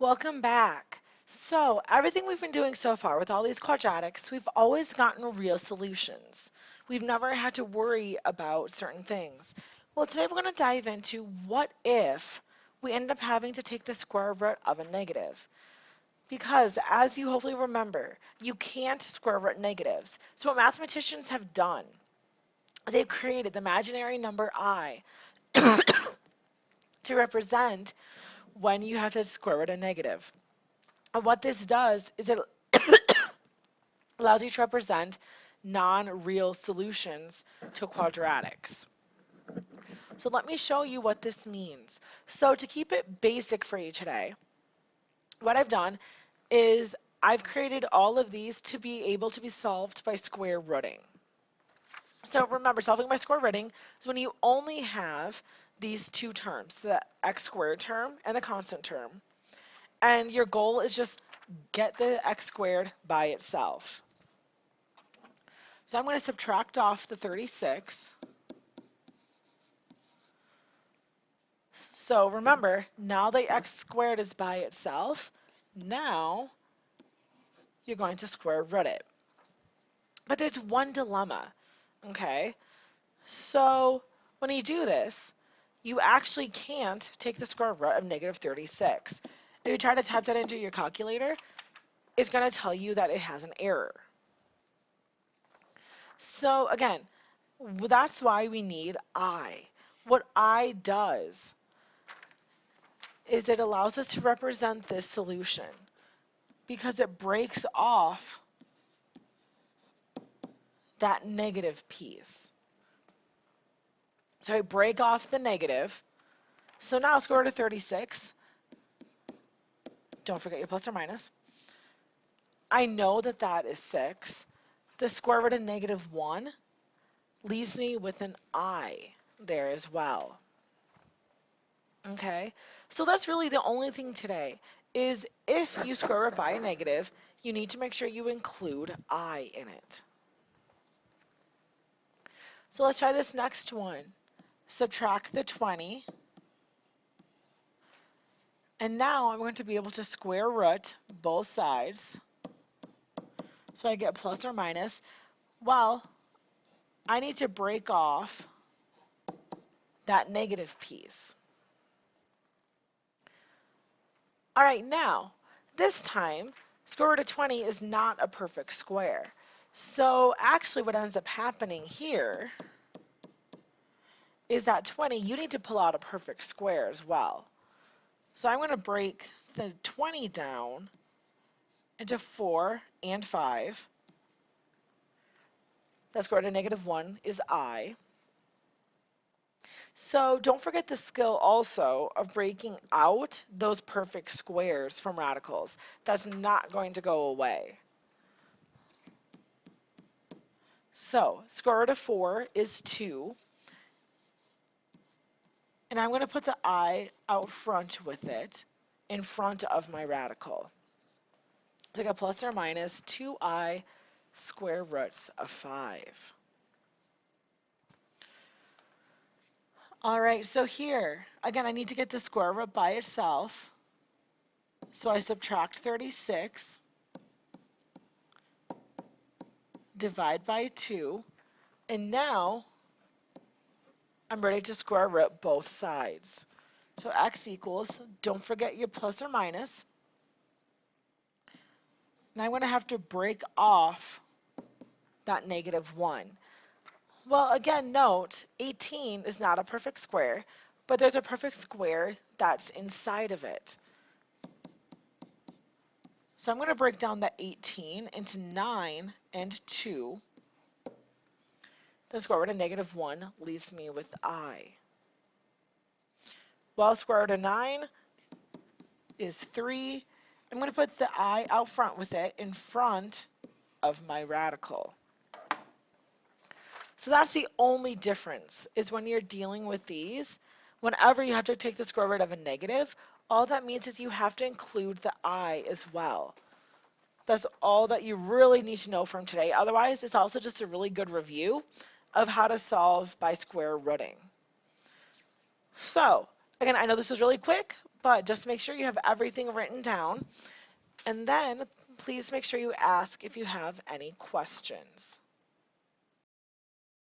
Welcome back. So, everything we've been doing so far with all these quadratics, we've always gotten real solutions. We've never had to worry about certain things. Well, today we're going to dive into what if we end up having to take the square root of a negative. Because, as you hopefully remember, you can't square root negatives. So, what mathematicians have done, they've created the imaginary number I to represent when you have to square root a negative. And what this does is it allows you to represent non-real solutions to quadratics. So let me show you what this means. So to keep it basic for you today, what I've done is I've created all of these to be able to be solved by square rooting. So remember, solving by square rooting is when you only have these two terms, the x squared term and the constant term. And your goal is just get the x squared by itself. So I'm going to subtract off the 36. So remember, now that x squared is by itself, now you're going to square root it. But there's one dilemma, okay? So when you do this, you actually can't take the square root of negative 36. If you try to type that into your calculator, it's going to tell you that it has an error. So again, that's why we need I. What I does is it allows us to represent this solution because it breaks off that negative piece. So I break off the negative. So now square root of 36. Don't forget your plus or minus. I know that that is 6. The square root of negative 1 leaves me with an I there as well. Okay, so that's really the only thing today is if you square root by a negative, you need to make sure you include I in it. So let's try this next one. Subtract the 20. And now I'm going to be able to square root both sides. So I get plus or minus. Well, I need to break off that negative piece. All right, now, this time, square root of 20 is not a perfect square. So actually what ends up happening here is that 20, you need to pull out a perfect square as well. So I'm going to break the 20 down into 4 and 5. That square root of negative 1 is I. So don't forget the skill also of breaking out those perfect squares from radicals. That's not going to go away. So square root of 4 is 2. And I'm going to put the I out front with it, in front of my radical. So I got plus or minus 2I square roots of 5. All right, so here, again, I need to get the square root by itself. So I subtract 36, divide by 2, and now I'm ready to square root both sides. So x equals, don't forget your plus or minus. Now I'm going to have to break off that negative 1. Well, again, note 18 is not a perfect square, but there's a perfect square that's inside of it. So I'm going to break down that 18 into 9 and 2. The square root of negative 1 leaves me with I. Well, square root of 9 is 3. I'm going to put the I out front with it in front of my radical. So that's the only difference, is when you're dealing with these, whenever you have to take the square root of a negative, all that means is you have to include the I as well. That's all that you really need to know from today. Otherwise, it's also just a really good review of how to solve by square rooting. So, again, I know this was really quick, but just make sure you have everything written down, and then please make sure you ask if you have any questions.